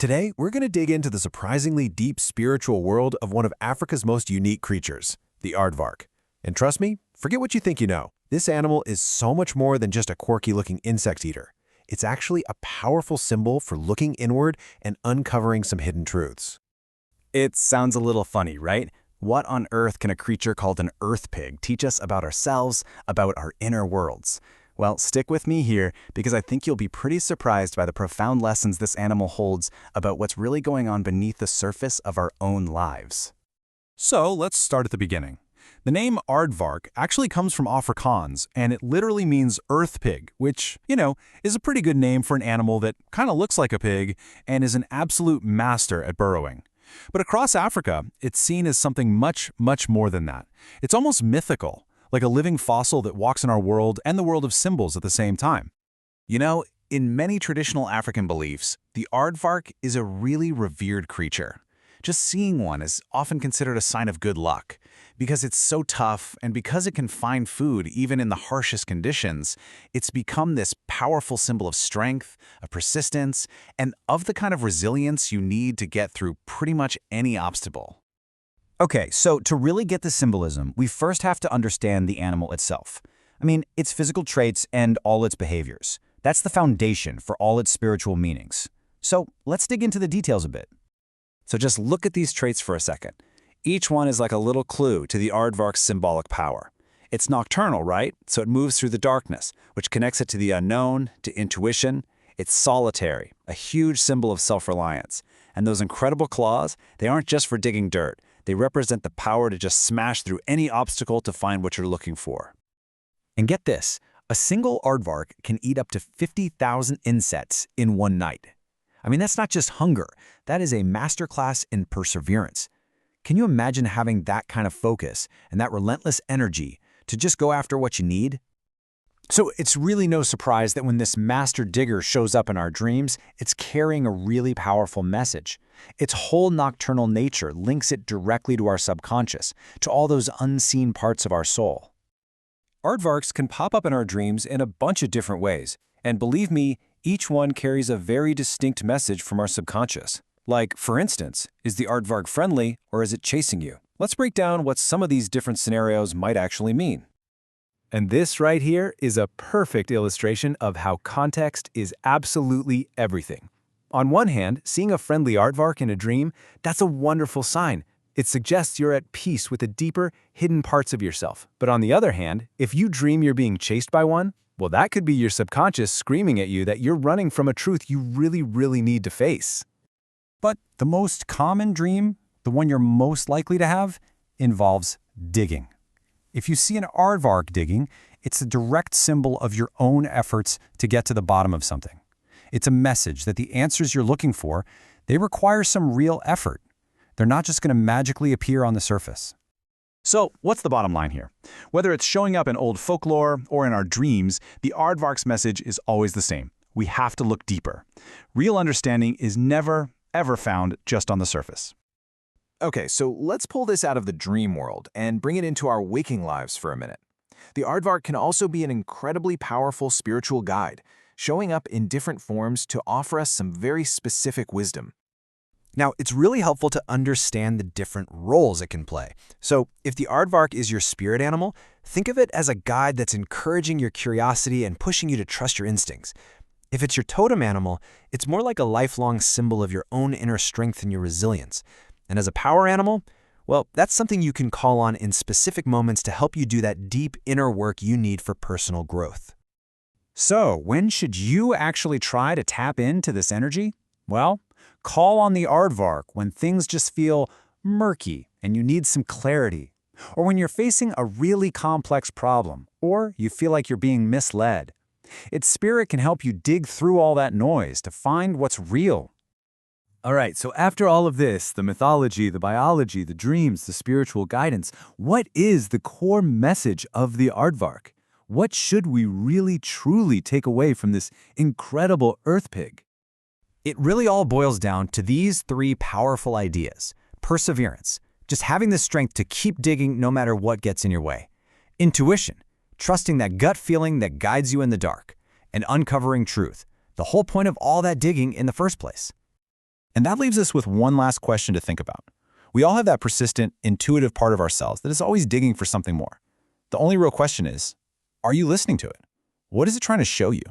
Today, we're going to dig into the surprisingly deep spiritual world of one of Africa's most unique creatures, the aardvark. And trust me, forget what you think you know. This animal is so much more than just a quirky-looking insect eater. It's actually a powerful symbol for looking inward and uncovering some hidden truths. It sounds a little funny, right? What on earth can a creature called an earth pig teach us about ourselves, about our inner worlds? Well, stick with me here because I think you'll be pretty surprised by the profound lessons this animal holds about what's really going on beneath the surface of our own lives. So let's start at the beginning. The name Aardvark actually comes from Afrikaans, and it literally means earth pig, which, is a pretty good name for an animal that kind of looks like a pig and is an absolute master at burrowing. But across Africa, it's seen as something much, much more than that. It's almost mythical, like a living fossil that walks in our world and the world of symbols at the same time. In many traditional African beliefs, the aardvark is a really revered creature. Just seeing one is often considered a sign of good luck. Because it's so tough and because it can find food even in the harshest conditions, it's become this powerful symbol of strength, of persistence, and of the kind of resilience you need to get through pretty much any obstacle. Okay, so to really get the symbolism, we first have to understand the animal itself. Its physical traits and all its behaviors. That's the foundation for all its spiritual meanings. So let's dig into the details a bit. So just look at these traits for a second. Each one is like a little clue to the aardvark's symbolic power. It's nocturnal, right? So it moves through the darkness, which connects it to the unknown, to intuition. It's solitary, a huge symbol of self-reliance. And those incredible claws, they aren't just for digging dirt. They represent the power to just smash through any obstacle to find what you're looking for. And get this, a single aardvark can eat up to 50,000 insects in one night. That's not just hunger. That is a masterclass in perseverance. Can you imagine having that kind of focus and that relentless energy to just go after what you need? So it's really no surprise that when this master digger shows up in our dreams, it's carrying a really powerful message. Its whole nocturnal nature links it directly to our subconscious, to all those unseen parts of our soul. Aardvarks can pop up in our dreams in a bunch of different ways, and believe me, each one carries a very distinct message from our subconscious. Like, for instance, is the aardvark friendly or is it chasing you? Let's break down what some of these different scenarios might actually mean. And this right here is a perfect illustration of how context is absolutely everything. On one hand, seeing a friendly aardvark in a dream, that's a wonderful sign. It suggests you're at peace with the deeper, hidden parts of yourself. But on the other hand, if you dream you're being chased by one, well, that could be your subconscious screaming at you that you're running from a truth you really, really need to face. But the most common dream, the one you're most likely to have, involves digging. If you see an aardvark digging, it's a direct symbol of your own efforts to get to the bottom of something. It's a message that the answers you're looking for, they require some real effort. They're not just going to magically appear on the surface. So, what's the bottom line here? Whether it's showing up in old folklore or in our dreams, the aardvark's message is always the same. We have to look deeper. Real understanding is never, ever found just on the surface. Okay, so let's pull this out of the dream world and bring it into our waking lives for a minute. The aardvark can also be an incredibly powerful spiritual guide, showing up in different forms to offer us some very specific wisdom. Now, it's really helpful to understand the different roles it can play. So, if the aardvark is your spirit animal, think of it as a guide that's encouraging your curiosity and pushing you to trust your instincts. If it's your totem animal, it's more like a lifelong symbol of your own inner strength and your resilience. And as a power animal, well, that's something you can call on in specific moments to help you do that deep inner work you need for personal growth. So, when should you actually try to tap into this energy? Well, call on the aardvark when things just feel murky and you need some clarity, or when you're facing a really complex problem, or you feel like you're being misled. Its spirit can help you dig through all that noise to find what's real. All right, so after all of this, the mythology, the biology, the dreams, the spiritual guidance, what is the core message of the aardvark? What should we really truly take away from this incredible earth pig? It really all boils down to these three powerful ideas. Perseverance, just having the strength to keep digging no matter what gets in your way. Intuition, trusting that gut feeling that guides you in the dark. And uncovering truth, the whole point of all that digging in the first place. And that leaves us with one last question to think about. We all have that persistent, intuitive part of ourselves that is always digging for something more. The only real question is, are you listening to it? What is it trying to show you?